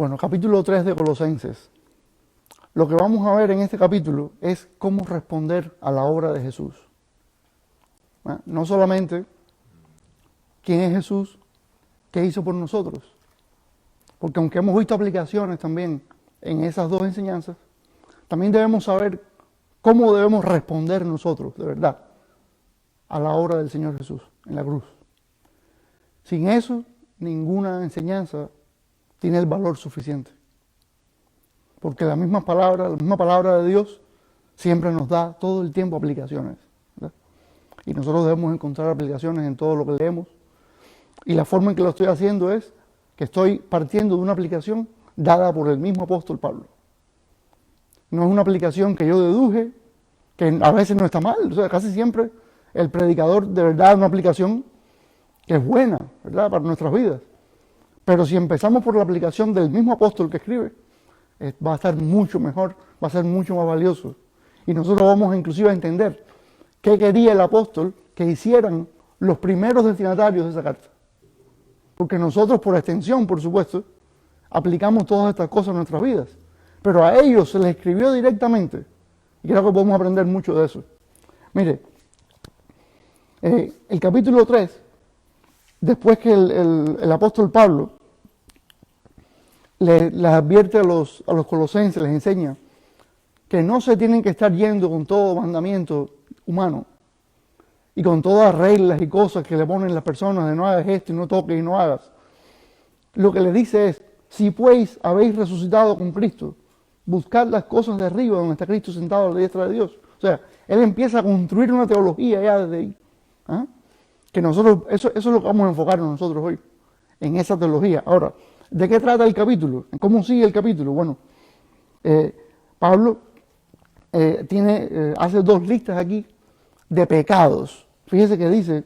Bueno, capítulo 3 de Colosenses. Lo que vamos a ver en este capítulo es cómo responder a la obra de Jesús. No solamente quién es Jesús, qué hizo por nosotros. Porque aunque hemos visto aplicaciones también en esas dos enseñanzas, también debemos saber cómo debemos responder nosotros, de verdad, a la obra del Señor Jesús en la cruz. Sin eso, ninguna enseñanza tiene el valor suficiente. Porque la misma palabra de Dios siempre nos da todo el tiempo aplicaciones, ¿verdad? Y nosotros debemos encontrar aplicaciones en todo lo que leemos. Y la forma en que lo estoy haciendo es que estoy partiendo de una aplicación dada por el mismo apóstol Pablo. No es una aplicación que yo deduje, que a veces no está mal. O sea, casi siempre el predicador de verdad da una aplicación que es buena, ¿verdad?, para nuestras vidas. Pero si empezamos por la aplicación del mismo apóstol que escribe, va a estar mucho mejor, va a ser mucho más valioso. Y nosotros vamos inclusive a entender qué quería el apóstol que hicieran los primeros destinatarios de esa carta. Porque nosotros, por extensión, por supuesto, aplicamos todas estas cosas en nuestras vidas. Pero a ellos se les escribió directamente. Y creo que podemos aprender mucho de eso. Mire, el capítulo 3, después que el apóstol Pablo les advierte a los colosenses, les enseña que no se tienen que estar yendo con todo mandamiento humano y con todas reglas y cosas que le ponen las personas de no hagas esto y no toques y no hagas. Lo que le dice es, si pues habéis resucitado con Cristo, buscad las cosas de arriba donde está Cristo sentado a la diestra de Dios. O sea, él empieza a construir una teología ya desde ahí. ¿Ah? Que nosotros, eso es lo que vamos a enfocarnos nosotros hoy, en esa teología. Ahora, ¿de qué trata el capítulo? ¿Cómo sigue el capítulo? Bueno, Pablo hace dos listas aquí de pecados. Fíjese que dice,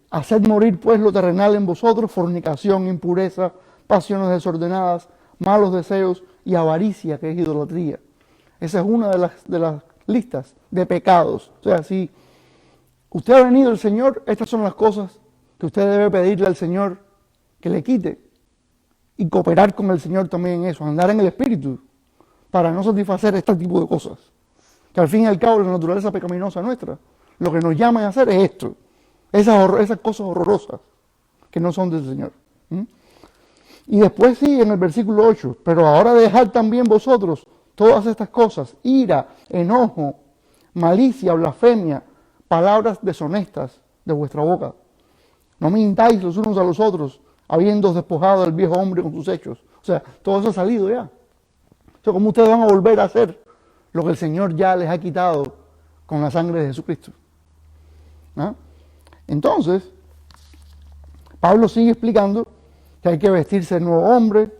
haced morir pues lo terrenal en vosotros, fornicación, impureza, pasiones desordenadas, malos deseos y avaricia, que es idolatría. Esa es una de las listas de pecados. O sea, si usted ha venido al Señor, estas son las cosas que usted debe pedirle al Señor que le quite y cooperar con el Señor también en eso, andar en el Espíritu para no satisfacer este tipo de cosas. Que al fin y al cabo la naturaleza pecaminosa nuestra, lo que nos llama a hacer es esto, esas cosas horrorosas que no son del Señor. Y después sigue en el versículo 8, pero ahora dejad también vosotros todas estas cosas, ira, enojo, malicia, blasfemia, palabras deshonestas de vuestra boca. No mintáis los unos a los otros, habiendo despojado al viejo hombre con sus hechos. O sea, todo eso ha salido ya. O sea, ¿cómo ustedes van a volver a hacer lo que el Señor ya les ha quitado con la sangre de Jesucristo? ¿Ah? Entonces, Pablo sigue explicando que hay que vestirse de nuevo hombre,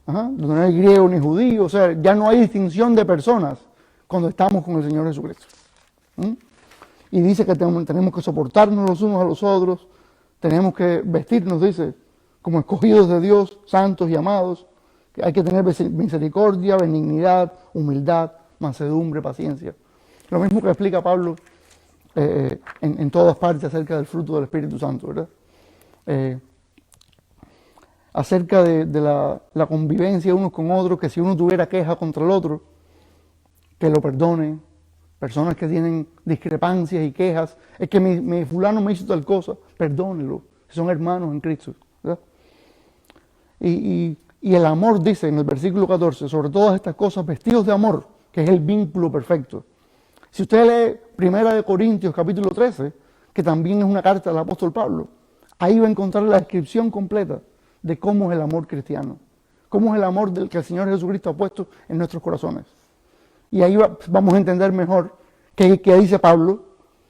donde no hay griego ni judío, o sea, ya no hay distinción de personas cuando estamos con el Señor Jesucristo. Y dice que tenemos que soportarnos los unos a los otros, tenemos que vestirnos, dice, como escogidos de Dios, santos y amados, que hay que tener misericordia, benignidad, humildad, mansedumbre, paciencia. Lo mismo que explica Pablo en todas partes acerca del fruto del Espíritu Santo, ¿verdad? Acerca de la convivencia unos con otros, que si uno tuviera queja contra el otro, que lo perdone. Personas que tienen discrepancias y quejas, es que mi fulano me hizo tal cosa, perdónelo, son hermanos en Cristo, ¿verdad? Y el amor, dice en el versículo 14, sobre todas estas cosas, vestidos de amor, que es el vínculo perfecto. Si usted lee 1 Corintios capítulo 13, que también es una carta del apóstol Pablo, ahí va a encontrar la descripción completa de cómo es el amor cristiano, cómo es el amor del que el Señor Jesucristo ha puesto en nuestros corazones. Y ahí vamos a entender mejor qué dice Pablo,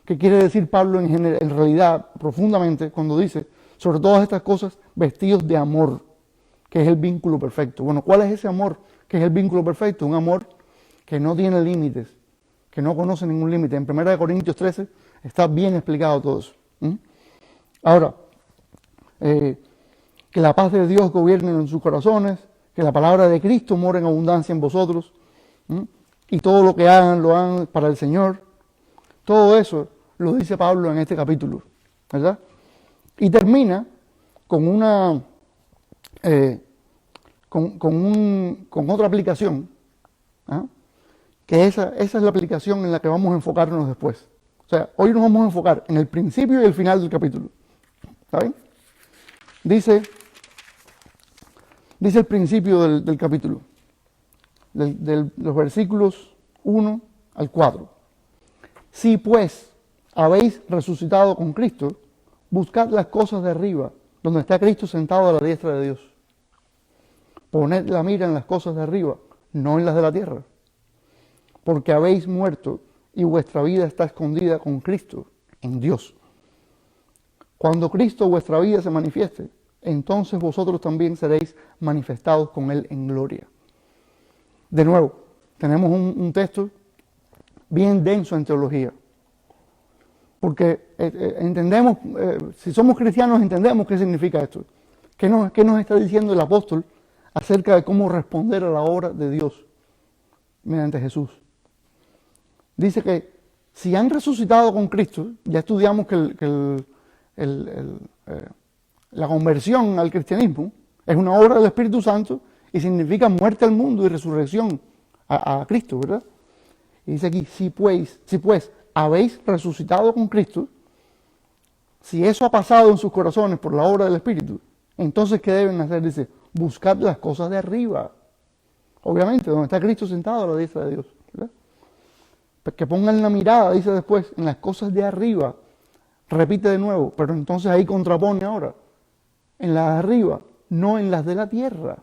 qué quiere decir Pablo en realidad, profundamente, cuando dice, sobre todas estas cosas, vestidos de amor, que es el vínculo perfecto. Bueno, ¿cuál es ese amor que es el vínculo perfecto? Un amor que no tiene límites, que no conoce ningún límite. En 1 Corintios 13 está bien explicado todo eso. Ahora, que la paz de Dios gobierne en sus corazones, que la palabra de Cristo more en abundancia en vosotros, y todo lo que hagan, lo hagan para el Señor. Todo eso lo dice Pablo en este capítulo, ¿verdad? Y termina con una con otra aplicación, ¿ah? Que esa es la aplicación en la que vamos a enfocarnos después. O sea, hoy nos vamos a enfocar en el principio y el final del capítulo. ¿Está bien? Dice el principio del capítulo, de los versículos 1 al 4. Si pues habéis resucitado con Cristo, buscad las cosas de arriba, donde está Cristo sentado a la diestra de Dios. Poned la mira en las cosas de arriba, no en las de la tierra. Porque habéis muerto y vuestra vida está escondida con Cristo en Dios. Cuando Cristo vuestra vida se manifieste, entonces vosotros también seréis manifestados con Él en gloria. De nuevo, tenemos un texto bien denso en teología. Porque entendemos, si somos cristianos, entendemos qué significa esto. ¿Qué nos está diciendo el apóstol acerca de cómo responder a la obra de Dios mediante Jesús? Dice que si han resucitado con Cristo, ya estudiamos que la conversión al cristianismo es una obra del Espíritu Santo y significa muerte al mundo y resurrección a Cristo, ¿verdad? Y dice aquí, si pues habéis resucitado con Cristo, si eso ha pasado en sus corazones por la obra del Espíritu, entonces ¿qué deben hacer? Dice, buscad las cosas de arriba. Obviamente, donde está Cristo sentado a la diestra de Dios, ¿verdad? Que pongan la mirada, dice después, en las cosas de arriba. Repite de nuevo, pero entonces ahí contrapone ahora. En las de arriba, no en las de la tierra.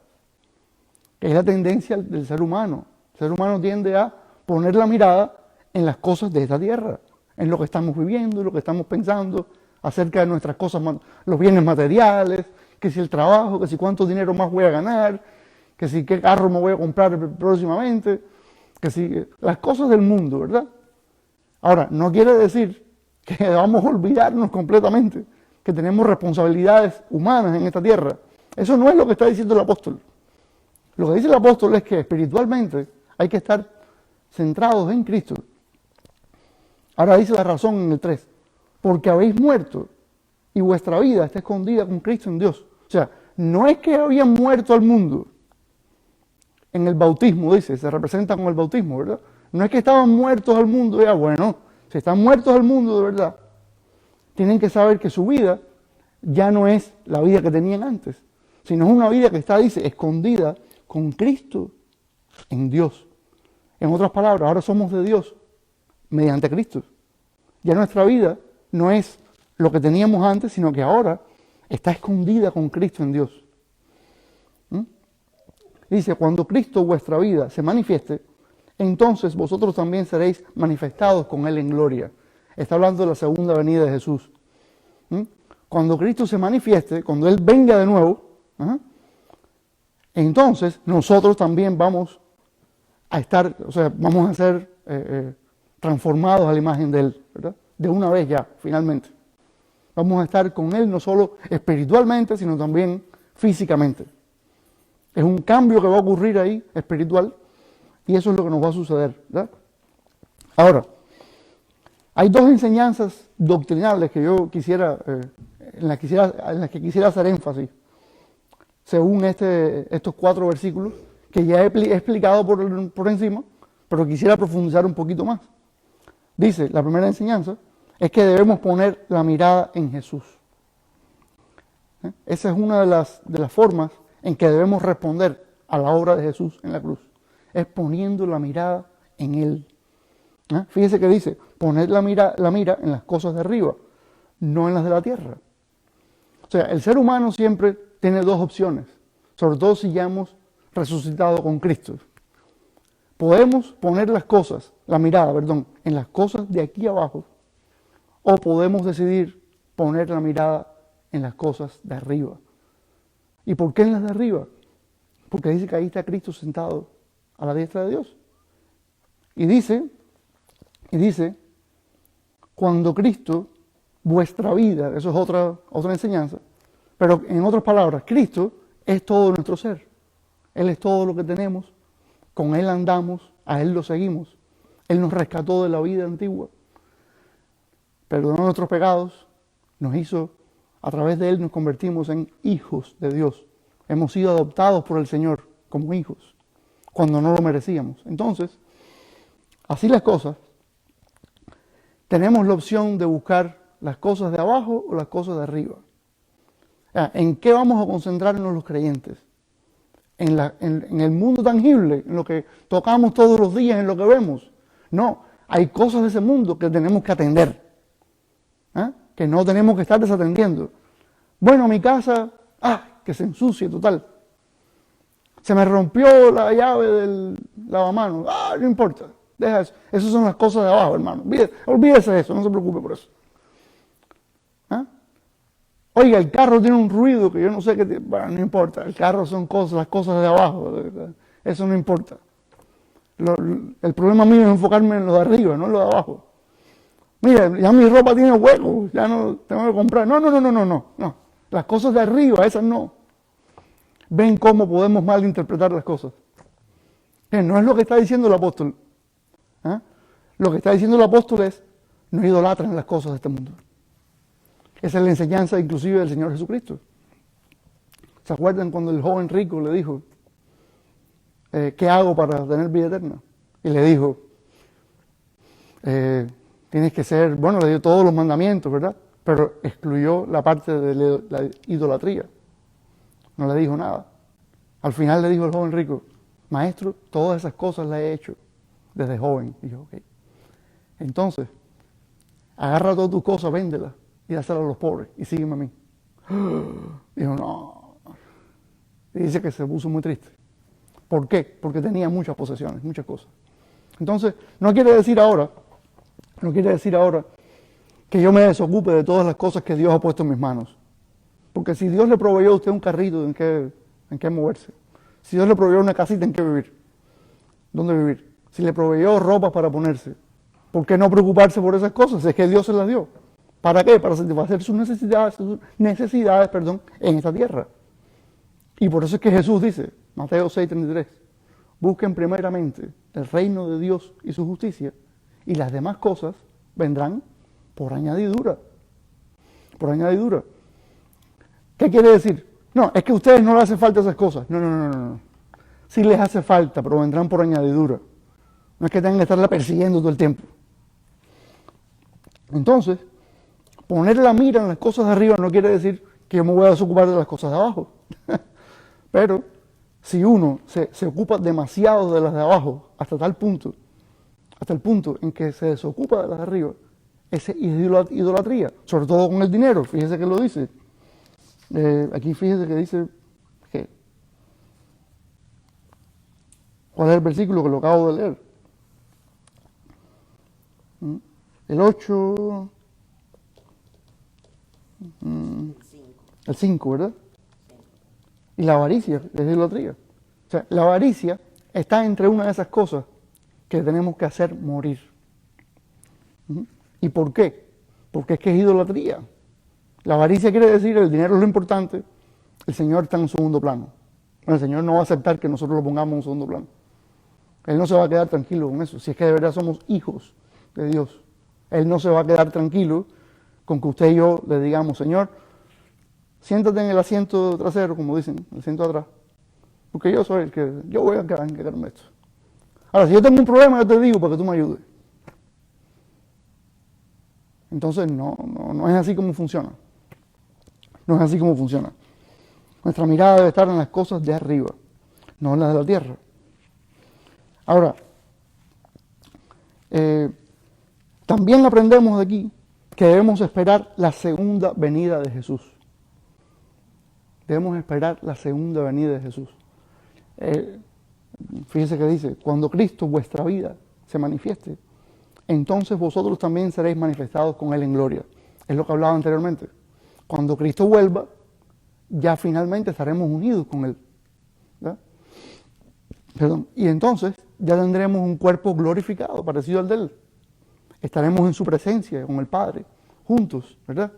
Que es la tendencia del ser humano. El ser humano tiende a poner la mirada en las cosas de esta tierra, en lo que estamos viviendo, en lo que estamos pensando acerca de nuestras cosas, los bienes materiales, que si el trabajo, que si cuánto dinero más voy a ganar, que si qué carro me voy a comprar próximamente, que si las cosas del mundo, ¿verdad? Ahora, no quiere decir que vamos a olvidarnos completamente que tenemos responsabilidades humanas en esta tierra. Eso no es lo que está diciendo el apóstol. Lo que dice el apóstol es que espiritualmente hay que estar centrados en Cristo. Ahora dice la razón en el 3, porque habéis muerto y vuestra vida está escondida con Cristo en Dios. O sea, no es que habían muerto al mundo en el bautismo, dice, se representa con el bautismo, ¿verdad? No es que estaban muertos al mundo, ya bueno, si están muertos al mundo de verdad, tienen que saber que su vida ya no es la vida que tenían antes, sino es una vida que está, dice, escondida con Cristo en Dios. En otras palabras, ahora somos de Dios mediante Cristo. Ya nuestra vida no es lo que teníamos antes, sino que ahora está escondida con Cristo en Dios. Dice, cuando Cristo vuestra vida se manifieste, entonces vosotros también seréis manifestados con Él en gloria. Está hablando de la segunda venida de Jesús. Cuando Cristo se manifieste, cuando Él venga de nuevo, entonces nosotros también vamos a estar, o sea, vamos a ser transformados a la imagen de Él, ¿verdad? De una vez ya, finalmente. Vamos a estar con Él no solo espiritualmente, sino también físicamente. Es un cambio que va a ocurrir ahí, espiritual, y eso es lo que nos va a suceder, ¿verdad? Ahora, hay dos enseñanzas doctrinales que yo quisiera, en las que quisiera hacer énfasis, según estos 4 versículos, que ya he explicado por encima, pero quisiera profundizar un poquito más. Dice, la primera enseñanza es que debemos poner la mirada en Jesús. Esa es una de las formas en que debemos responder a la obra de Jesús en la cruz. Es poniendo la mirada en Él. Fíjese que dice, poned la mira en las cosas de arriba, no en las de la tierra. O sea, el ser humano siempre tiene dos opciones, sobre todo si ya hemos resucitado con Cristo. Podemos poner la mirada, en las cosas de aquí abajo, o podemos decidir poner la mirada en las cosas de arriba. ¿Y por qué en las de arriba? Porque dice que ahí está Cristo sentado a la diestra de Dios. Y dice, cuando Cristo, vuestra vida, eso es otra enseñanza, pero en otras palabras, Cristo es todo nuestro ser. Él es todo lo que tenemos, con Él andamos, a Él lo seguimos. Él nos rescató de la vida antigua, perdonó nuestros pecados, nos hizo, a través de Él nos convertimos en hijos de Dios. hemos sido adoptados por el Señor como hijos, cuando no lo merecíamos. Entonces, así las cosas, tenemos la opción de buscar las cosas de abajo o las cosas de arriba. ¿En qué vamos a concentrarnos los creyentes? ¿En el mundo tangible, en lo que tocamos todos los días, en lo que vemos? No, hay cosas de ese mundo que tenemos que atender, que no tenemos que estar desatendiendo. Bueno, mi casa, que se ensucie total. Se me rompió la llave del lavamanos, no importa, deja eso. Esas son las cosas de abajo, hermano. Olvídese de eso, no se preocupe por eso. Oiga, el carro tiene un ruido que yo no sé qué, bueno, no importa, el carro son cosas, las cosas de abajo, eso no importa. El problema mío es enfocarme en lo de arriba, no en lo de abajo. Mira, ya mi ropa tiene huecos, ya no tengo que comprar. No. Las cosas de arriba, esas no. Ven cómo podemos malinterpretar las cosas. No es lo que está diciendo el apóstol. Lo que está diciendo el apóstol es, no idolatren las cosas de este mundo. Esa es la enseñanza inclusive del Señor Jesucristo. ¿Se acuerdan cuando el joven rico le dijo, ¿qué hago para tener vida eterna? Y le dijo, tienes que ser, bueno, le dio todos los mandamientos, ¿verdad? Pero excluyó la parte de la idolatría. No le dijo nada. Al final le dijo el joven rico, maestro, todas esas cosas las he hecho desde joven. Y yo, ok. Entonces, agarra todas tus cosas, véndelas y dáselas a los pobres y sígueme a mí. Dijo, no. Y dice que se puso muy triste. ¿Por qué? Porque tenía muchas posesiones, muchas cosas. Entonces, no quiere decir ahora que yo me desocupe de todas las cosas que Dios ha puesto en mis manos. Porque si Dios le proveyó a usted un carrito en que moverse, si Dios le proveyó una casita en que vivir, ¿dónde vivir? Si le proveyó ropa para ponerse, ¿por qué no preocuparse por esas cosas? Es que Dios se las dio. ¿Para qué? Para satisfacer sus necesidades, en esta tierra. Y por eso es que Jesús dice, Mateo 6:33, busquen primeramente el reino de Dios y su justicia, y las demás cosas vendrán por añadidura. Por añadidura. ¿Qué quiere decir? No, es que a ustedes no les hace falta esas cosas. No. Sí les hace falta, pero vendrán por añadidura. No es que tengan que estarla persiguiendo todo el tiempo. Entonces, poner la mira en las cosas de arriba no quiere decir que yo me voy a desocupar de las cosas de abajo. Pero si uno se ocupa demasiado de las de abajo, hasta el punto en que se desocupa de las de arriba, esa es idolatría, sobre todo con el dinero. Fíjese que lo dice. Aquí fíjese que dice, ¿cuál es el versículo que lo acabo de leer? El 8, el 5, ¿verdad? Y la avaricia es idolatría. O sea, la avaricia está entre una de esas cosas que tenemos que hacer morir. ¿Y por qué? Porque es que es idolatría. La avaricia quiere decir el dinero es lo importante, el Señor está en un segundo plano. El Señor no va a aceptar que nosotros lo pongamos en un segundo plano. Él no se va a quedar tranquilo con eso. Si es que de verdad somos hijos de Dios, Él no se va a quedar tranquilo con que usted y yo le digamos, Señor, siéntate en el asiento trasero, como dicen, el asiento atrás, porque yo soy el que, yo voy a encargarme de esto. Ahora, si yo tengo un problema, yo te digo para que tú me ayudes. Entonces, no es así como funciona. No es así como funciona. Nuestra mirada debe estar en las cosas de arriba, no en las de la tierra. Ahora, también aprendemos de aquí que debemos esperar la segunda venida de Jesús. Debemos esperar la segunda venida de Jesús. Fíjese que dice, cuando Cristo, vuestra vida, se manifieste, entonces vosotros también seréis manifestados con Él en gloria. Es lo que hablaba anteriormente. Cuando Cristo vuelva, ya finalmente estaremos unidos con Él. Y entonces ya tendremos un cuerpo glorificado, parecido al de Él. Estaremos en su presencia, con el Padre, juntos, ¿verdad?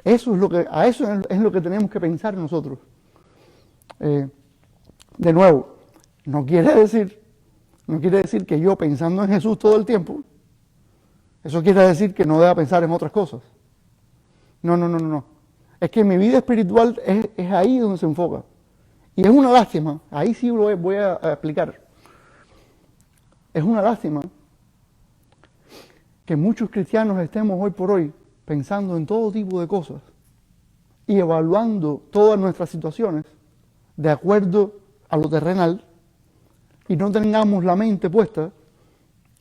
A eso es lo que tenemos que pensar nosotros. De nuevo, no quiere decir que yo pensando en Jesús todo el tiempo, eso quiere decir que no deba pensar en otras cosas. No. Es que mi vida espiritual es ahí donde se enfoca. Y es una lástima, ahí sí lo voy a explicar. Es una lástima que muchos cristianos estemos hoy por hoy pensando en todo tipo de cosas y evaluando todas nuestras situaciones de acuerdo a lo terrenal y no tengamos la mente puesta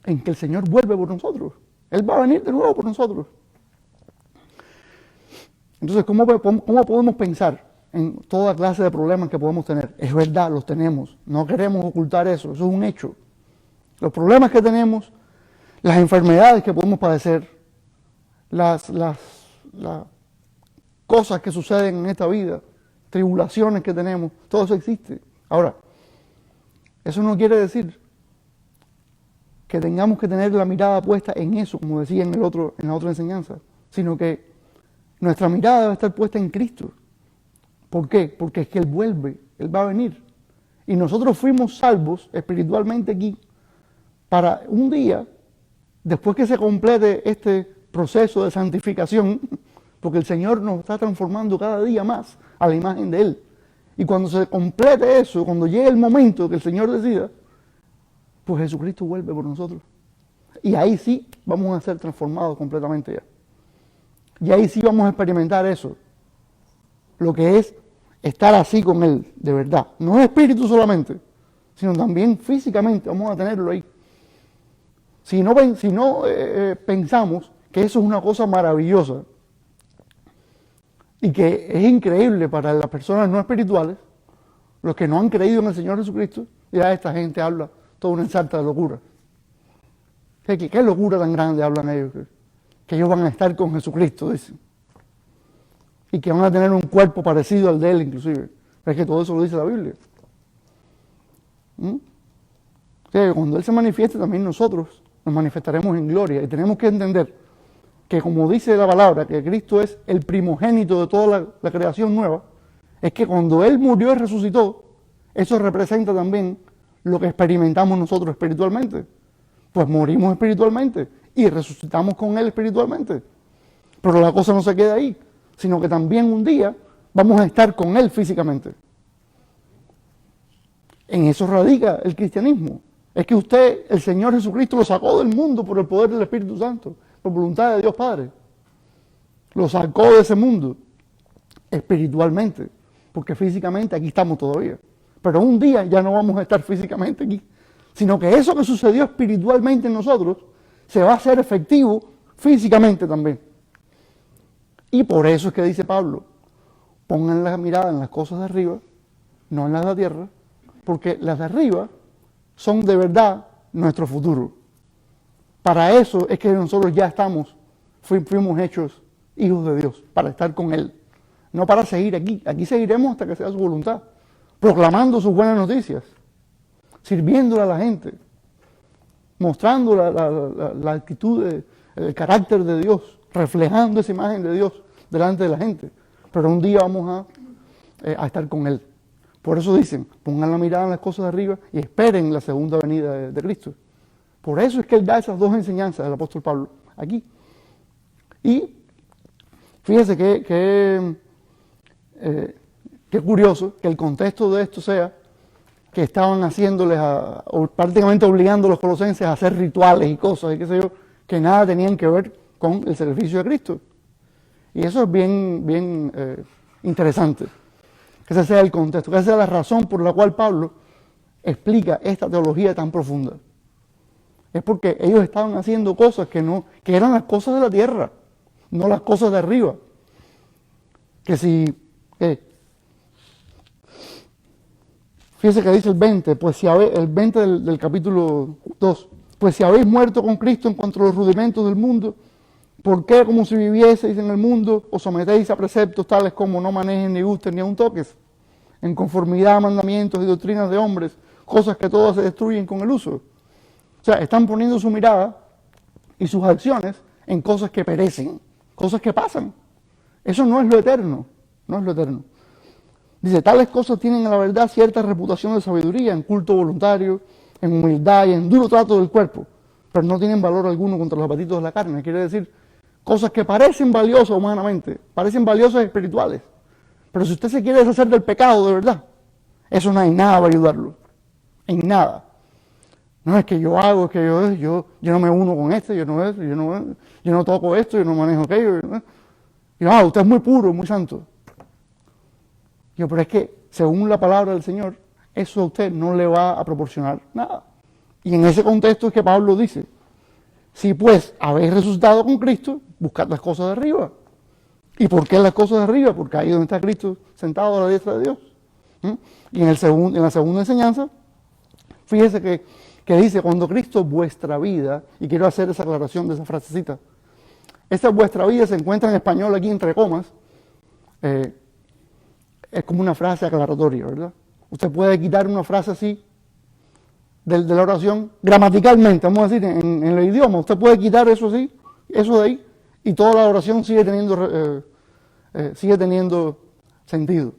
en que el Señor vuelve por nosotros. Él va a venir de nuevo por nosotros. Entonces, ¿cómo podemos pensar en toda clase de problemas que podemos tener? Es verdad, los tenemos. No queremos ocultar eso. Eso es un hecho. Los problemas que tenemos, las enfermedades que podemos padecer, las cosas que suceden en esta vida, tribulaciones que tenemos, todo eso existe. Ahora, eso no quiere decir que tengamos que tener la mirada puesta en eso, como decía en la otra enseñanza, sino que nuestra mirada debe estar puesta en Cristo. ¿Por qué? Porque es que Él vuelve, Él va a venir. Y nosotros fuimos salvos espiritualmente aquí para un día, después que se complete este proceso de santificación, porque el Señor nos está transformando cada día más a la imagen de Él. Y cuando se complete eso, cuando llegue el momento que el Señor decida, pues Jesucristo vuelve por nosotros. Y ahí sí vamos a ser transformados completamente ya. Y ahí sí vamos a experimentar eso. Lo que es estar así con Él, de verdad. No es espíritu solamente, sino también físicamente vamos a tenerlo ahí. Si no pensamos que eso es una cosa maravillosa y que es increíble para las personas no espirituales, los que no han creído en el Señor Jesucristo, ya esta gente habla toda una ensarta de locura. ¿Qué locura tan grande hablan ellos? Que ellos van a estar con Jesucristo, dicen. Y que van a tener un cuerpo parecido al de Él, inclusive. Es que todo eso lo dice la Biblia. O sea, cuando Él se manifieste, también nosotros nos manifestaremos en gloria. Y tenemos que entender que, como dice la palabra, que Cristo es el primogénito de toda la creación nueva, es que cuando Él murió y resucitó, eso representa también lo que experimentamos nosotros espiritualmente. Pues morimos espiritualmente y resucitamos con Él espiritualmente. Pero la cosa no se queda ahí, sino que también un día vamos a estar con Él físicamente. En eso radica el cristianismo. Es que el Señor Jesucristo, lo sacó del mundo por el poder del Espíritu Santo, por voluntad de Dios Padre. Lo sacó de ese mundo espiritualmente, porque físicamente aquí estamos todavía. Pero un día ya no vamos a estar físicamente aquí, sino que eso que sucedió espiritualmente en nosotros se va a hacer efectivo físicamente también. Y por eso es que dice Pablo, pongan la mirada en las cosas de arriba, no en las de la tierra, porque las de arriba son de verdad nuestro futuro. Para eso es que nosotros ya fuimos hechos hijos de Dios, para estar con Él. No para seguir aquí. Aquí seguiremos hasta que sea su voluntad, proclamando sus buenas noticias, sirviéndole a la gente, mostrando la actitud, el carácter de Dios, reflejando esa imagen de Dios delante de la gente. Pero un día vamos a estar con Él. Por eso dicen, pongan la mirada en las cosas de arriba y esperen la segunda venida de Cristo. Por eso es que Él da esas dos enseñanzas del apóstol Pablo aquí. Y fíjese qué curioso que el contexto de esto sea que estaban haciéndoles, prácticamente obligando a los colosenses a hacer rituales y cosas, y qué sé yo, que nada tenían que ver con el servicio de Cristo. Y eso es bien interesante, que ese sea el contexto, que esa sea la razón por la cual Pablo explica esta teología tan profunda. Es porque ellos estaban haciendo cosas que eran las cosas de la tierra, no las cosas de arriba. Fíjese que dice el 20, el 20 del capítulo 2, pues si habéis muerto con Cristo en cuanto a los rudimentos del mundo, ¿por qué, como si vivieseis en el mundo, os sometéis a preceptos tales como no manejen, ni gusten, ni aun toques, en conformidad a mandamientos y doctrinas de hombres, cosas que todas se destruyen con el uso? O sea, están poniendo su mirada y sus acciones en cosas que perecen, cosas que pasan. Eso no es lo eterno, no es lo eterno. Dice, tales cosas tienen a la verdad cierta reputación de sabiduría, en culto voluntario, en humildad y en duro trato del cuerpo, pero no tienen valor alguno contra los apetitos de la carne. Quiere decir, cosas que parecen valiosas humanamente, parecen valiosas espirituales, pero si usted se quiere deshacer del pecado de verdad, Eso no hay nada para ayudarlo. En nada. No es que yo hago, es que yo no me uno con este, yo no toco esto, yo no manejo aquello. Usted es muy puro, muy santo. Pero es que, según la palabra del Señor, eso a usted no le va a proporcionar nada. Y en ese contexto es que Pablo dice, si pues habéis resucitado con Cristo, buscad las cosas de arriba. ¿Y por qué las cosas de arriba? Porque ahí donde está Cristo sentado a la diestra de Dios. Y en la segunda enseñanza, fíjese que dice, cuando Cristo vuestra vida, y quiero hacer esa aclaración de esa frasecita, esa vuestra vida se encuentra en español aquí entre comas, es como una frase aclaratoria, ¿verdad? Usted puede quitar una frase así de la oración, gramaticalmente, vamos a decir, en el idioma, usted puede quitar eso así, eso de ahí, y toda la oración sigue teniendo sentido.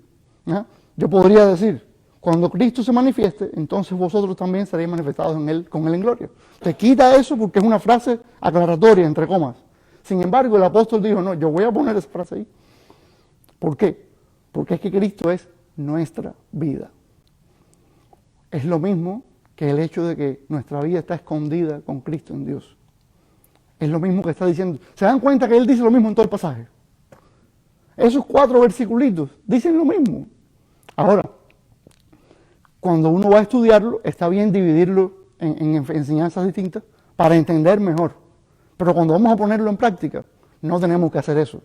¿Ya? Yo podría decir, cuando Cristo se manifieste, entonces vosotros también seréis manifestados con Él en gloria. Te quita eso porque es una frase aclaratoria, entre comas. Sin embargo, el apóstol dijo, no, yo voy a poner esa frase ahí. ¿Por qué? Porque es que Cristo es nuestra vida. Es lo mismo que el hecho de que nuestra vida está escondida con Cristo en Dios. Es lo mismo que está diciendo. ¿Se dan cuenta que Él dice lo mismo en todo el pasaje? Esos 4 versiculitos dicen lo mismo. Ahora, cuando uno va a estudiarlo, está bien dividirlo en enseñanzas distintas para entender mejor. Pero cuando vamos a ponerlo en práctica, no tenemos que hacer eso,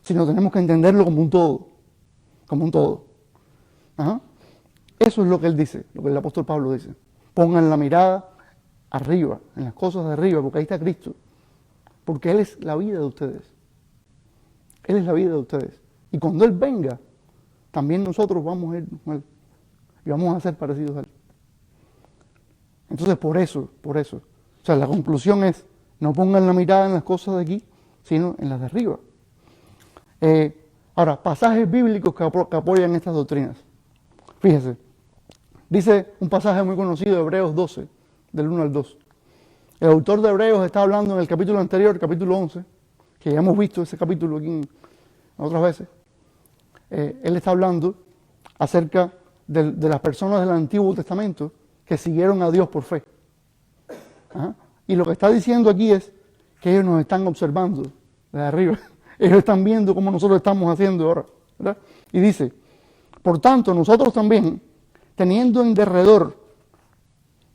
sino tenemos que entenderlo como un todo. Como un todo. Ajá. Eso es lo que él dice, lo que el apóstol Pablo dice. Pongan la mirada arriba, en las cosas de arriba, porque ahí está Cristo. Porque Él es la vida de ustedes. Él es la vida de ustedes. Y cuando Él venga, también nosotros vamos a ir con Él. Y vamos a ser parecidos a Él. Entonces, por eso. O sea, la conclusión es, no pongan la mirada en las cosas de aquí, sino en las de arriba. Ahora, pasajes bíblicos que apoyan estas doctrinas. Fíjese, dice un pasaje muy conocido de Hebreos 12, del 1 al 2. El autor de Hebreos está hablando en el capítulo anterior, capítulo 11, que ya hemos visto ese capítulo aquí otras veces. Él está hablando acerca de las personas del Antiguo Testamento que siguieron a Dios por fe. ¿Ah? Y lo que está diciendo aquí es que ellos nos están observando de arriba. Ellos están viendo cómo nosotros estamos haciendo ahora, ¿verdad? Y dice, por tanto, nosotros también, teniendo en derredor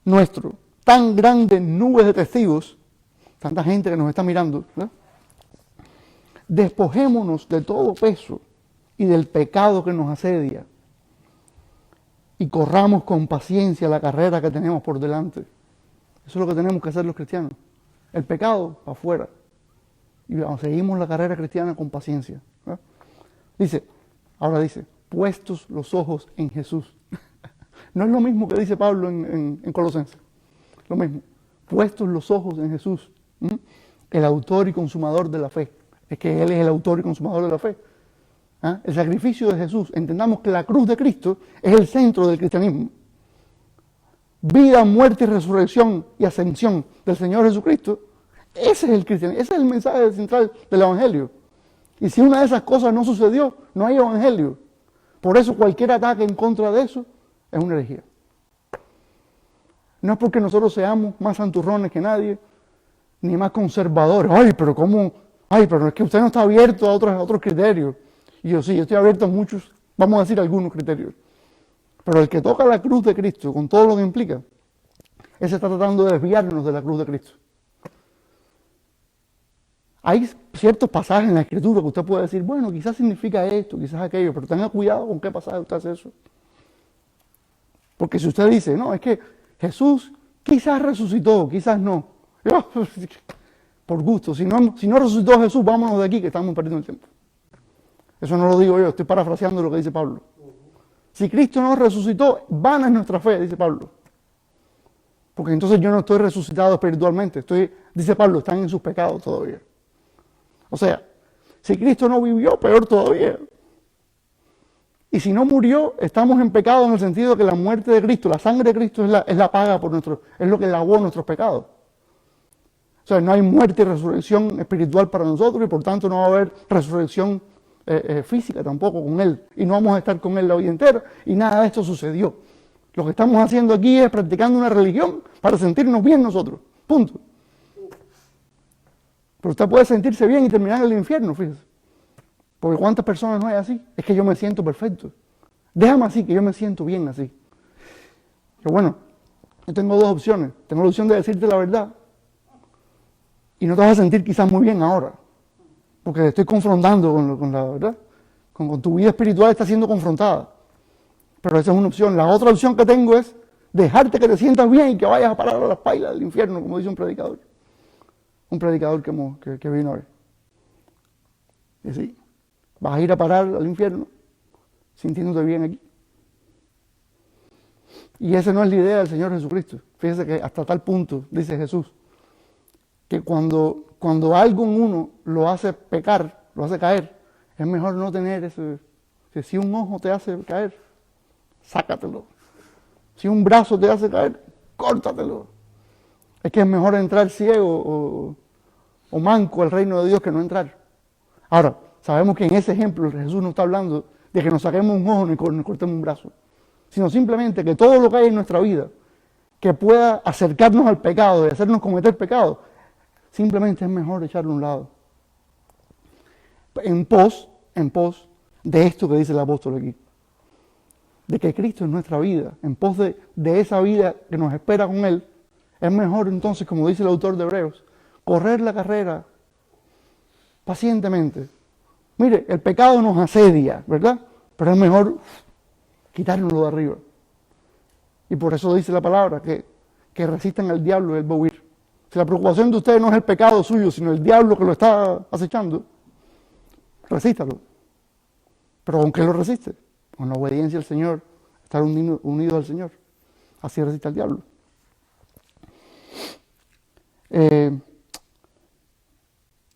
nuestro tan grandes nubes de testigos, tanta gente que nos está mirando, ¿verdad? Despojémonos de todo peso y del pecado que nos asedia y corramos con paciencia la carrera que tenemos por delante. Eso es lo que tenemos que hacer los cristianos. El pecado para afuera. Y seguimos la carrera cristiana con paciencia. ¿Verdad? Ahora dice, puestos los ojos en Jesús. No es lo mismo que dice Pablo en Colosenses. Lo mismo. Puestos los ojos en Jesús. El autor y consumador de la fe. Es que Él es el autor y consumador de la fe. ¿Ah? El sacrificio de Jesús. Entendamos que la cruz de Cristo es el centro del cristianismo. Vida, muerte y resurrección y ascensión del Señor Jesucristo. Ese es el cristianismo. Ese es el mensaje central del evangelio. Y si una de esas cosas no sucedió, no hay evangelio. Por eso cualquier ataque en contra de eso es una herejía. No es porque nosotros seamos más santurrones que nadie, ni más conservadores. Pero es que usted no está abierto a otros criterios. Y yo sí, yo estoy abierto a muchos, vamos a decir algunos criterios. Pero el que toca la cruz de Cristo, con todo lo que implica, ese está tratando de desviarnos de la cruz de Cristo. Hay ciertos pasajes en la Escritura que usted puede decir, bueno, quizás significa esto, quizás aquello, pero tenga cuidado con qué pasaje usted hace eso. Porque si usted dice, no, es que Jesús quizás resucitó, quizás no. Por gusto, si no resucitó Jesús, vámonos de aquí que estamos perdiendo el tiempo. Eso no lo digo yo, estoy parafraseando lo que dice Pablo. Si Cristo no resucitó, vana es nuestra fe, dice Pablo. Porque entonces yo no estoy resucitado espiritualmente, dice Pablo, están en sus pecados todavía. O sea, si Cristo no vivió, peor todavía. Y si no murió, estamos en pecado en el sentido de que la muerte de Cristo, la sangre de Cristo es la paga es lo que lavó nuestros pecados. O sea, no hay muerte y resurrección espiritual para nosotros y por tanto no va a haber resurrección física tampoco con Él, y no vamos a estar con Él la vida entera, y nada de esto sucedió. Lo que estamos haciendo aquí es practicando una religión para sentirnos bien nosotros, punto. Pero usted puede sentirse bien y terminar en el infierno, fíjese. Porque ¿cuántas personas no hay así? Es que yo me siento perfecto. Déjame así, que yo me siento bien así. Pero bueno, yo tengo dos opciones. Tengo la opción de decirte la verdad y no te vas a sentir quizás muy bien ahora, porque te estoy confrontando con la verdad. Con tu vida espiritual está siendo confrontada. Pero esa es una opción. La otra opción que tengo es dejarte que te sientas bien y que vayas a parar a las pailas del infierno, como dice un predicador. Un predicador que vino hoy. Y sí, vas a ir a parar al infierno sintiéndote bien aquí. Y esa no es la idea del Señor Jesucristo. Fíjese que hasta tal punto, dice Jesús, que cuando algo en uno lo hace pecar, lo hace caer, es mejor no tener ese. Que si un ojo te hace caer, sácatelo. Si un brazo te hace caer, córtatelo. Es que es mejor entrar ciego o manco al reino de Dios que no entrar. Ahora, sabemos que en ese ejemplo Jesús no está hablando de que nos saquemos un ojo ni nos cortemos un brazo, sino simplemente que todo lo que hay en nuestra vida que pueda acercarnos al pecado y hacernos cometer pecado, simplemente es mejor echarlo a un lado. En pos de esto que dice el apóstol aquí, de que Cristo es nuestra vida, en pos de esa vida que nos espera con Él, es mejor entonces, como dice el autor de Hebreos, correr la carrera pacientemente. Mire, el pecado nos asedia, ¿verdad? Pero es mejor quitárnoslo de arriba. Y por eso dice la palabra, que resistan al diablo y él va a huir. Si la preocupación de ustedes no es el pecado suyo, sino el diablo que lo está acechando, resístalo. Pero aunque lo resiste, con la obediencia al Señor, estar unido al Señor, así resiste al diablo.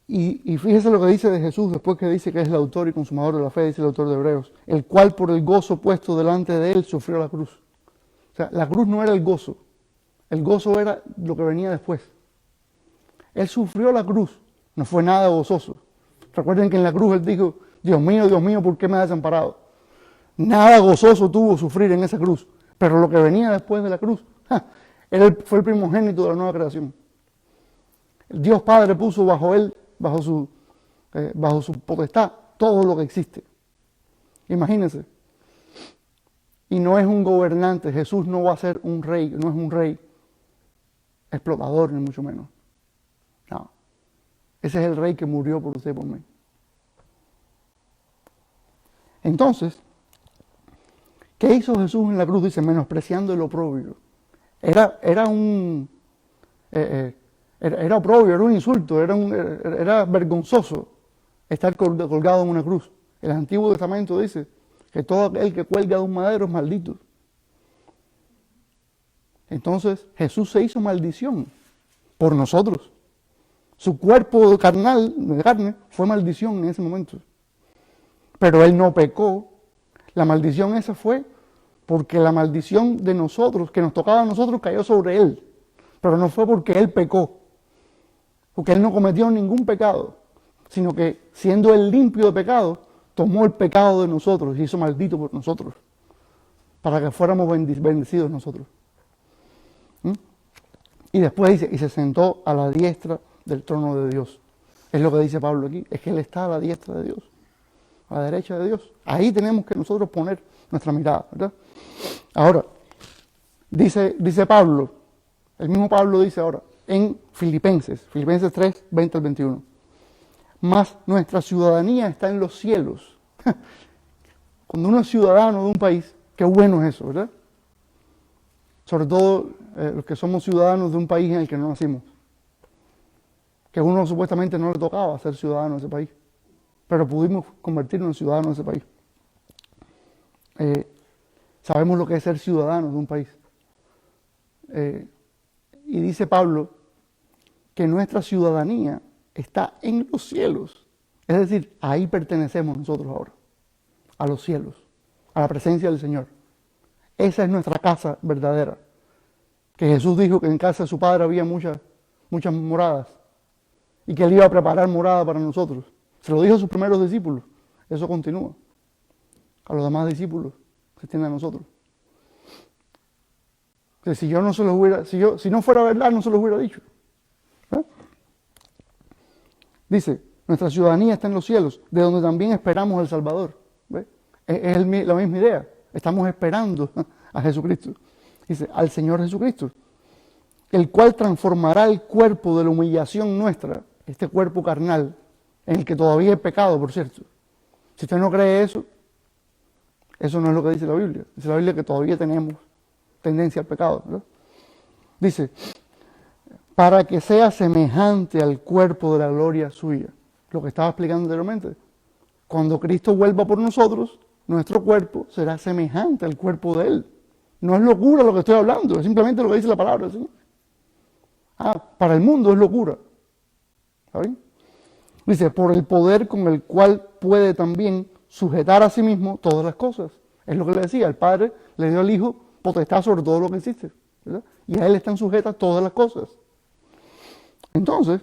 Y fíjese lo que dice de Jesús después que dice que es el autor y consumador de la fe, dice el autor de Hebreos, el cual por el gozo puesto delante de él sufrió la cruz. O sea, la cruz no era el gozo era lo que venía después. Él sufrió la cruz, no fue nada gozoso. Recuerden que en la cruz él dijo, Dios mío, ¿por qué me has desamparado? Nada gozoso tuvo sufrir en esa cruz, pero lo que venía después de la cruz, él fue el primogénito de la nueva creación. El Dios Padre puso bajo su potestad, todo lo que existe. Imagínense. Y no es un gobernante, Jesús no va a ser un rey, no es un rey explotador, ni mucho menos. No. Ese es el rey que murió por usted y por mí. Entonces, ¿qué hizo Jesús en la cruz? Dice, menospreciando el oprobio. Era oprobio, era un insulto, era vergonzoso estar colgado en una cruz. El Antiguo Testamento dice que todo aquel que cuelga de un madero es maldito. Entonces Jesús se hizo maldición por nosotros. Su cuerpo de carne, fue maldición en ese momento. Pero Él no pecó. La maldición esa fue porque la maldición de nosotros, que nos tocaba a nosotros, cayó sobre Él. Pero no fue porque Él pecó. Porque Él no cometió ningún pecado, sino que siendo Él limpio de pecado, tomó el pecado de nosotros y hizo maldito por nosotros, para que fuéramos bendecidos nosotros. Y después dice, y se sentó a la diestra del trono de Dios. Es lo que dice Pablo aquí, es que Él está a la diestra de Dios, a la derecha de Dios. Ahí tenemos que nosotros poner nuestra mirada, ¿verdad? Ahora, dice Pablo, el mismo Pablo dice ahora, en Filipenses 3, 20 al 21. Mas nuestra ciudadanía está en los cielos. Cuando uno es ciudadano de un país, qué bueno es eso, ¿verdad? Sobre todo los que somos ciudadanos de un país en el que no nacimos. Que a uno supuestamente no le tocaba ser ciudadano de ese país, pero pudimos convertirnos en ciudadanos de ese país. Sabemos lo que es ser ciudadanos de un país. Y dice Pablo que nuestra ciudadanía está en los cielos. Es decir, ahí pertenecemos nosotros ahora, a los cielos, a la presencia del Señor. Esa es nuestra casa verdadera. Que Jesús dijo que en casa de su Padre había muchas moradas y que Él iba a preparar morada para nosotros. Se lo dijo a sus primeros discípulos. Eso continúa. A los demás discípulos se extiende a nosotros. Si yo no se los hubiera, si no fuera verdad, no se los hubiera dicho. ¿Eh? Dice, nuestra ciudadanía está en los cielos, de donde también esperamos al Salvador. ¿Ve? Es la misma idea. Estamos esperando a Jesucristo. Dice, al Señor Jesucristo, el cual transformará el cuerpo de la humillación nuestra, este cuerpo carnal, en el que todavía hay pecado, por cierto. Si usted no cree eso, eso no es lo que dice la Biblia. Dice la Biblia que todavía tenemos tendencia al pecado, ¿verdad? Dice, para que sea semejante al cuerpo de la gloria suya. Lo que estaba explicando anteriormente. Cuando Cristo vuelva por nosotros, nuestro cuerpo será semejante al cuerpo de Él. No es locura lo que estoy hablando, es simplemente lo que dice la palabra, ¿sí? Para el mundo es locura. ¿Está bien? Dice, por el poder con el cual puede también sujetar a sí mismo todas las cosas. Es lo que le decía, el Padre le dio al Hijo potestad sobre todo lo que existe, ¿verdad? Y a Él están sujetas todas las cosas. Entonces,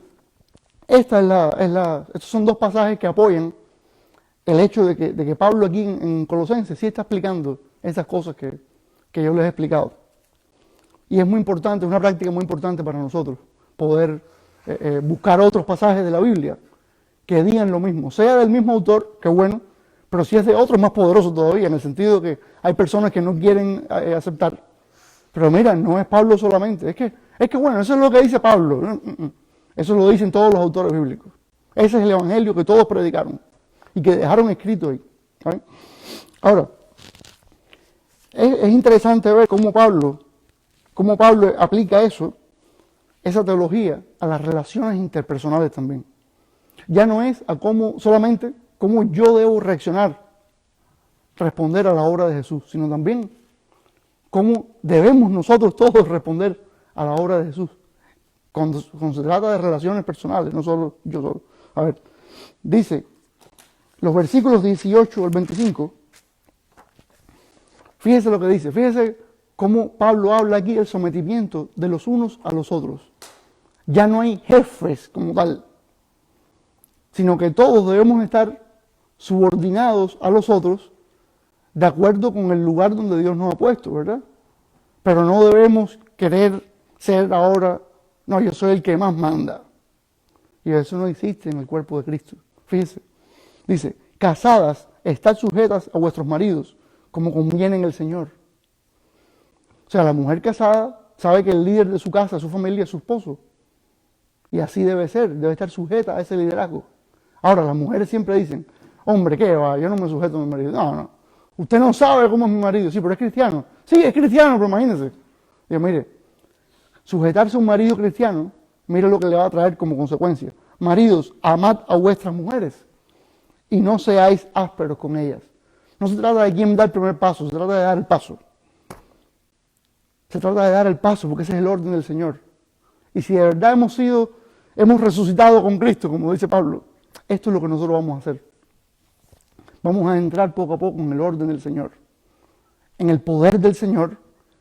estos son dos pasajes que apoyan el hecho de que Pablo aquí en Colosenses sí está explicando esas cosas que yo les he explicado. Y es muy importante, es una práctica muy importante para nosotros, poder buscar otros pasajes de la Biblia que digan lo mismo, sea del mismo autor, que bueno, pero si es de otro es más poderoso todavía, en el sentido que hay personas que no quieren aceptar. Pero mira, no es Pablo solamente, es que bueno, eso es lo que dice Pablo. Eso lo dicen todos los autores bíblicos. Ese es el evangelio que todos predicaron y que dejaron escrito ahí. ¿Saben? Ahora, es interesante ver cómo Pablo aplica esa teología a las relaciones interpersonales también. Ya no es solamente cómo yo debo reaccionar, responder a la obra de Jesús, sino también cómo debemos nosotros todos responder a la obra de Jesús. Cuando se trata de relaciones personales, no solo yo solo. A ver, dice, los versículos 18 al 25, fíjese lo que dice, fíjese cómo Pablo habla aquí del sometimiento de los unos a los otros. Ya no hay jefes como tal, sino que todos debemos estar subordinados a los otros de acuerdo con el lugar donde Dios nos ha puesto, ¿verdad? Pero no debemos querer ser ahora, no, yo soy el que más manda. Y eso no existe en el cuerpo de Cristo. Fíjense, dice, casadas, estad sujetas a vuestros maridos, como conviene en el Señor. O sea, la mujer casada sabe que el líder de su casa, su familia, es su esposo. Y así debe ser, debe estar sujeta a ese liderazgo. Ahora, las mujeres siempre dicen, hombre, ¿qué va? Yo no me sujeto a mi marido. No. Usted no sabe cómo es mi marido. Sí, pero es cristiano. Sí, es cristiano, pero imagínese. Digo, mire, sujetarse a un marido cristiano, mire lo que le va a traer como consecuencia. Maridos, amad a vuestras mujeres y no seáis ásperos con ellas. No se trata de quién da el primer paso, se trata de dar el paso. Se trata de dar el paso porque ese es el orden del Señor. Y si de verdad hemos resucitado con Cristo, como dice Pablo, esto es lo que nosotros vamos a hacer. Vamos a entrar poco a poco en el orden del Señor, en el poder del Señor,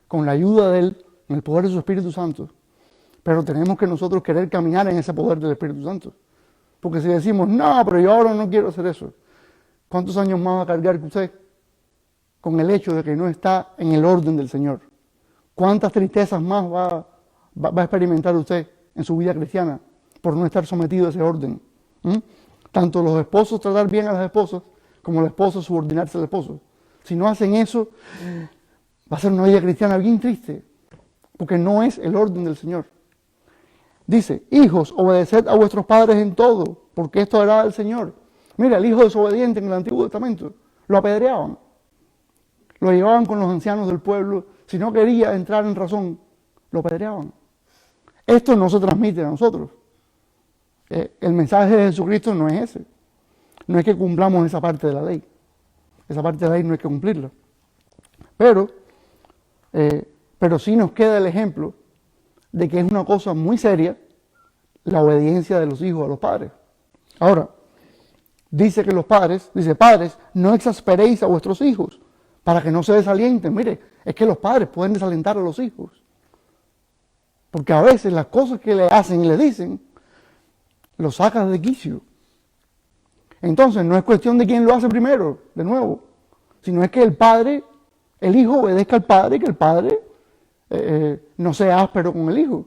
con la ayuda de Él, en el poder de su Espíritu Santo. Pero tenemos que nosotros querer caminar en ese poder del Espíritu Santo. Porque si decimos, no, pero yo ahora no quiero hacer eso, ¿cuántos años más va a cargar usted con el hecho de que no está en el orden del Señor? ¿Cuántas tristezas más va a experimentar usted en su vida cristiana por no estar sometido a ese orden? Tanto los esposos tratar bien a las esposas, como la esposa subordinarse al esposo. Si no hacen eso, va a ser una vida cristiana bien triste, porque no es el orden del Señor. Dice, hijos, obedeced a vuestros padres en todo, porque esto agrada al Señor. Mira, el hijo desobediente en el Antiguo Testamento, lo apedreaban. Lo llevaban con los ancianos del pueblo. Si no quería entrar en razón, lo apedreaban. Esto no se transmite a nosotros. El mensaje de Jesucristo no es ese. No es que cumplamos esa parte de la ley. Esa parte de la ley no hay que cumplirla. Pero sí nos queda el ejemplo de que es una cosa muy seria la obediencia de los hijos a los padres. Ahora, dice que los padres, padres, no exasperéis a vuestros hijos para que no se desalienten. Mire, es que los padres pueden desalentar a los hijos. Porque a veces las cosas que le hacen y le dicen, los sacas de quicio. Entonces, no es cuestión de quién lo hace primero, de nuevo, sino es que el hijo obedezca al padre y que el padre no sea áspero con el hijo.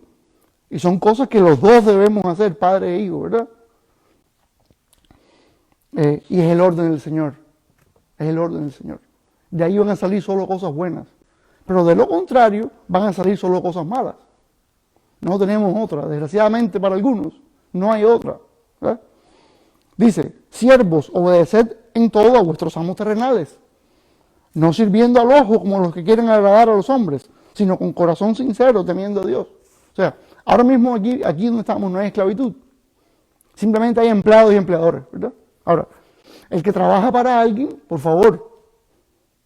Y son cosas que los dos debemos hacer, padre e hijo, ¿verdad? Y es el orden del Señor. Es el orden del Señor. De ahí van a salir solo cosas buenas. Pero de lo contrario, van a salir solo cosas malas. No tenemos otra. Desgraciadamente para algunos, no hay otra. ¿Verdad? Dice, siervos, obedeced en todo a vuestros amos terrenales, no sirviendo al ojo como los que quieren agradar a los hombres, sino con corazón sincero, temiendo a Dios. O sea, ahora mismo aquí donde estamos no hay esclavitud. Simplemente hay empleados y empleadores, ¿verdad? Ahora, el que trabaja para alguien, por favor,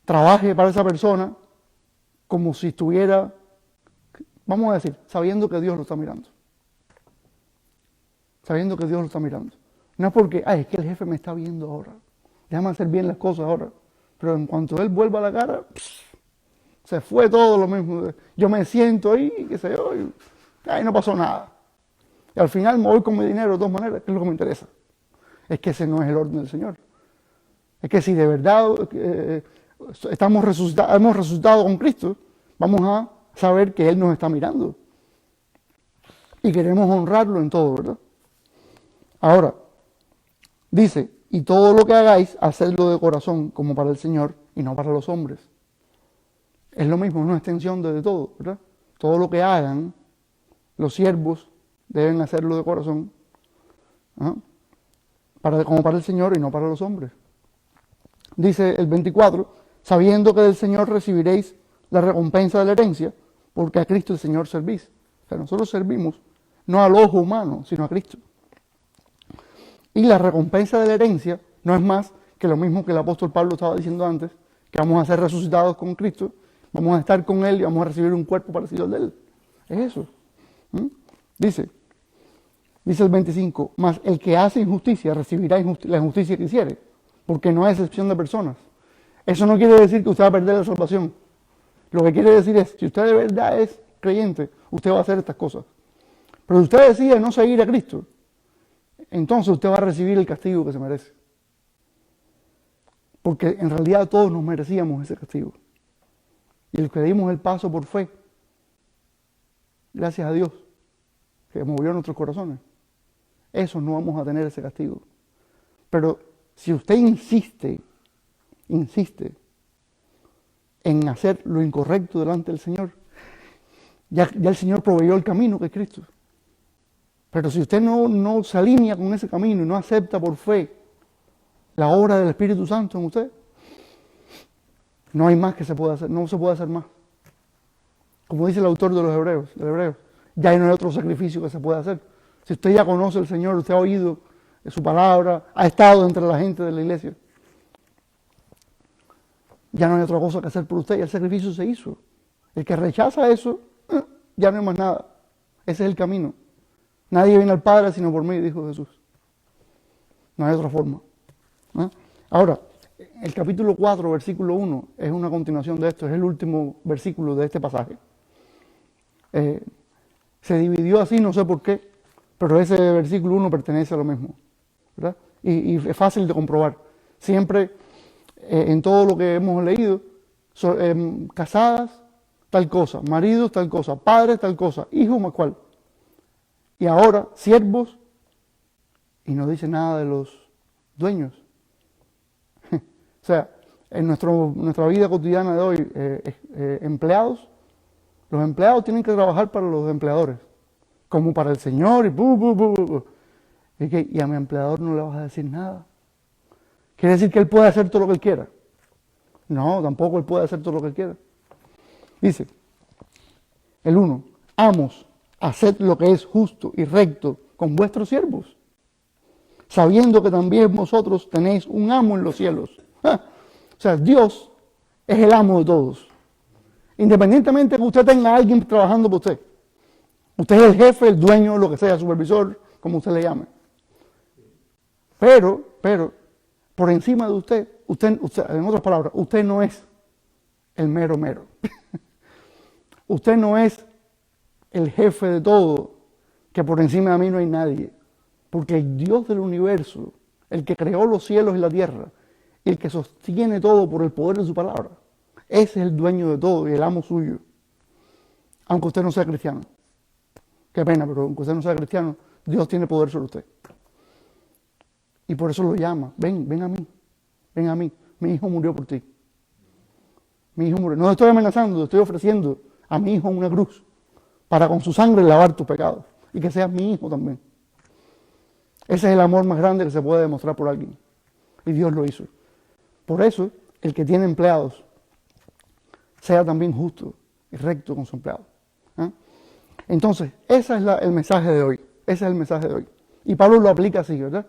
trabaje para esa persona como si estuviera, vamos a decir, sabiendo que Dios lo está mirando. Sabiendo que Dios lo está mirando. No es porque, es que el jefe me está viendo ahora. Déjame hacer bien las cosas ahora. Pero en cuanto él vuelva a la cara, se fue todo lo mismo. Yo me siento ahí, qué sé yo, y ahí no pasó nada. Y al final me voy con mi dinero de todas maneras, que es lo que me interesa. Es que ese no es el orden del Señor. Es que si de verdad hemos resucitado con Cristo, vamos a saber que Él nos está mirando. Y queremos honrarlo en todo, ¿verdad? Ahora, dice, y todo lo que hagáis, hacedlo de corazón, como para el Señor y no para los hombres. Es lo mismo, es una extensión de todo, ¿verdad? Todo lo que hagan, los siervos deben hacerlo de corazón, ¿no? Como para el Señor y no para los hombres. Dice el 24, sabiendo que del Señor recibiréis la recompensa de la herencia, porque a Cristo el Señor servís. O sea, nosotros servimos no al ojo humano, sino a Cristo. Y la recompensa de la herencia no es más que lo mismo que el apóstol Pablo estaba diciendo antes, que vamos a ser resucitados con Cristo, vamos a estar con Él y vamos a recibir un cuerpo parecido al de Él. Es eso. Dice el 25, mas el que hace injusticia recibirá la injusticia que hiciere, porque no hay excepción de personas. Eso no quiere decir que usted va a perder la salvación. Lo que quiere decir es, si usted de verdad es creyente, usted va a hacer estas cosas. Pero si usted decide no seguir a Cristo, entonces usted va a recibir el castigo que se merece. Porque en realidad todos nos merecíamos ese castigo. Y el que dimos el paso por fe, gracias a Dios, que movió nuestros corazones, eso no vamos a tener ese castigo. Pero si usted insiste en hacer lo incorrecto delante del Señor, ya el Señor proveyó el camino que es Cristo. Pero si usted no se alinea con ese camino y no acepta por fe la obra del Espíritu Santo en usted, no hay más que se pueda hacer, no se puede hacer más. Como dice el autor de los Hebreos, ya no hay otro sacrificio que se pueda hacer. Si usted ya conoce al Señor, usted ha oído su palabra, ha estado entre la gente de la iglesia, ya no hay otra cosa que hacer por usted, y el sacrificio se hizo. El que rechaza eso, ya no hay más nada. Ese es el camino. Nadie viene al Padre sino por mí, dijo Jesús. No hay otra forma. ¿No? Ahora, el capítulo 4, versículo 1, es una continuación de esto, es el último versículo de este pasaje. Se dividió así, no sé por qué, pero ese versículo 1 pertenece a lo mismo, ¿verdad? Y es fácil de comprobar. Siempre, en todo lo que hemos leído, casadas, tal cosa, maridos, tal cosa, padres, tal cosa, hijos, más cual. Y ahora, siervos, y no dice nada de los dueños. O sea, en nuestra vida cotidiana de hoy, empleados, los empleados tienen que trabajar para los empleadores, como para el Señor, y a mi empleador no le vas a decir nada. ¿Quiere decir que él puede hacer todo lo que él quiera? No, tampoco él puede hacer todo lo que él quiera. Dice, el 1, amos, haced lo que es justo y recto con vuestros siervos, sabiendo que también vosotros tenéis un amo en los cielos. O sea, Dios es el amo de todos. Independientemente de que usted tenga a alguien trabajando por usted. Usted es el jefe, el dueño, lo que sea, supervisor, como usted le llame. Pero, por encima de usted, en otras palabras, usted no es el mero. Usted no es el jefe de todo, que por encima de mí no hay nadie. Porque el Dios del universo el que creó los cielos y la tierra, y el que sostiene todo por el poder de su palabra. Ese es el dueño de todo y el amo suyo. Aunque usted no sea cristiano. Qué pena, pero aunque usted no sea cristiano, Dios tiene poder sobre usted. Y por eso lo llama. Ven a mí. Ven a mí. Mi hijo murió por ti. Mi hijo murió. No te estoy amenazando, te estoy ofreciendo a mi hijo una cruz para con su sangre lavar tus pecados. Y que seas mi hijo también. Ese es el amor más grande que se puede demostrar por alguien. Y Dios lo hizo. Por eso, el que tiene empleados, sea también justo y recto con su empleado. ¿Eh? Entonces, ese es el mensaje de hoy. Ese es el mensaje de hoy. Y Pablo lo aplica así, ¿verdad?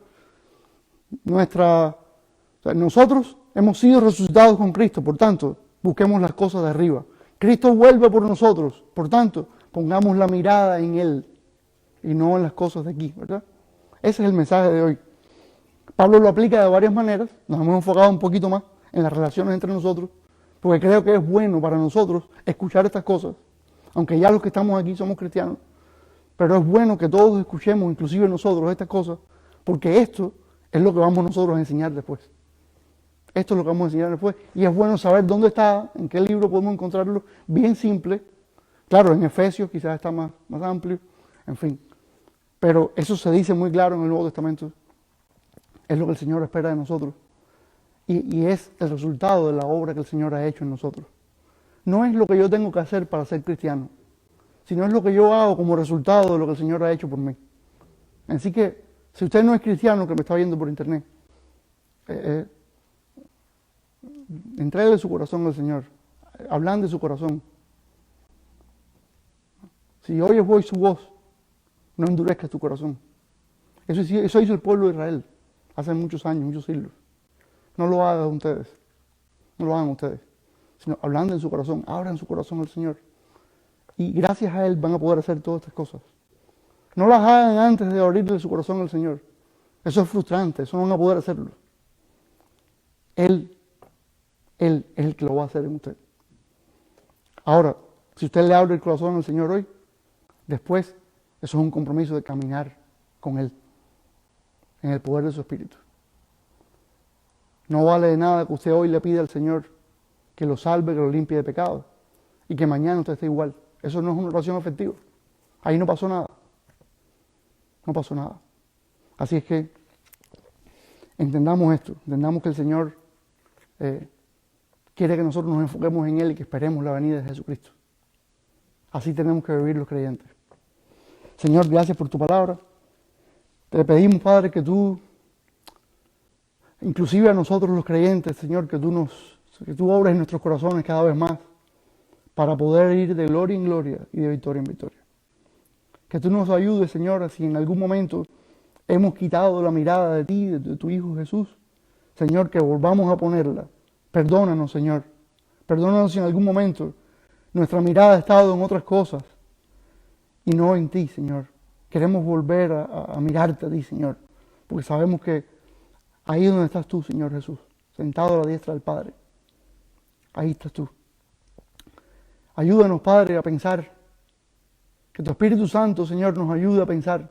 Nosotros hemos sido resucitados con Cristo, por tanto, busquemos las cosas de arriba. Cristo vuelve por nosotros, por tanto, pongamos la mirada en Él y no en las cosas de aquí, ¿verdad? Ese es el mensaje de hoy. Pablo lo aplica de varias maneras, nos hemos enfocado un poquito más en las relaciones entre nosotros, porque creo que es bueno para nosotros escuchar estas cosas, aunque ya los que estamos aquí somos cristianos, pero es bueno que todos escuchemos, inclusive nosotros, estas cosas, porque esto es lo que vamos nosotros a enseñar después. Esto es lo que vamos a enseñar después, y es bueno saber dónde está, en qué libro podemos encontrarlo, bien simple. Claro, en Efesios quizás está más amplio, en fin. Pero eso se dice muy claro en el Nuevo Testamento. Es lo que el Señor espera de nosotros. Y es el resultado de la obra que el Señor ha hecho en nosotros. No es lo que yo tengo que hacer para ser cristiano, sino es lo que yo hago como resultado de lo que el Señor ha hecho por mí. Así que, si usted no es cristiano, que me está viendo por internet, entréguele su corazón al Señor, hablando de su corazón. Si oyes hoy su voz, no endurezcas tu corazón. Eso hizo el pueblo de Israel hace muchos años, muchos siglos. No lo hagan ustedes, no lo hagan ustedes, sino hablando en su corazón, abran su corazón al Señor. Y gracias a Él van a poder hacer todas estas cosas. No las hagan antes de abrirle su corazón al Señor. Eso es frustrante, eso no van a poder hacerlo. Él es el que lo va a hacer en usted. Ahora, si usted le abre el corazón al Señor hoy, después, eso es un compromiso de caminar con Él, en el poder de su Espíritu. No vale de nada que usted hoy le pida al Señor que lo salve, que lo limpie de pecado, y que mañana usted esté igual. Eso no es una oración efectiva. Ahí no pasó nada. No pasó nada. Así es que entendamos esto, entendamos que el Señor quiere que nosotros nos enfoquemos en Él y que esperemos la venida de Jesucristo. Así tenemos que vivir los creyentes. Señor, gracias por tu palabra. Te pedimos, Padre, que tú, inclusive a nosotros los creyentes, Señor, que tú obres en nuestros corazones cada vez más para poder ir de gloria en gloria y de victoria en victoria. Que tú nos ayudes, Señor, si en algún momento hemos quitado la mirada de ti, de tu Hijo Jesús, Señor, que volvamos a ponerla. Perdónanos, Señor. Perdónanos si en algún momento nuestra mirada ha estado en otras cosas y no en ti, Señor. Queremos volver a mirarte a ti, Señor, porque sabemos que ahí es donde estás tú, Señor Jesús, sentado a la diestra del Padre. Ahí estás tú. Ayúdanos, Padre, a pensar, que tu Espíritu Santo, Señor, nos ayude a pensar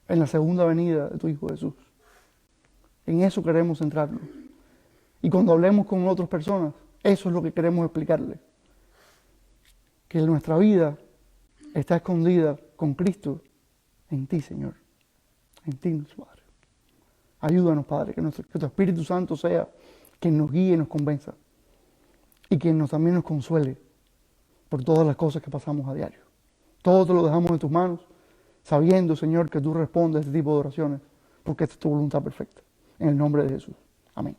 en la segunda venida de tu Hijo Jesús. En eso queremos centrarnos. Y cuando hablemos con otras personas, eso es lo que queremos explicarles. Que nuestra vida está escondida con Cristo en ti, Señor. En ti, nuestro Padre. Ayúdanos, Padre, que tu Espíritu Santo sea quien nos guíe y nos convenza. Y quien también nos consuele por todas las cosas que pasamos a diario. Todo te lo dejamos en tus manos, sabiendo, Señor, que tú respondes a este tipo de oraciones, porque esta es tu voluntad perfecta. En el nombre de Jesús. Amén.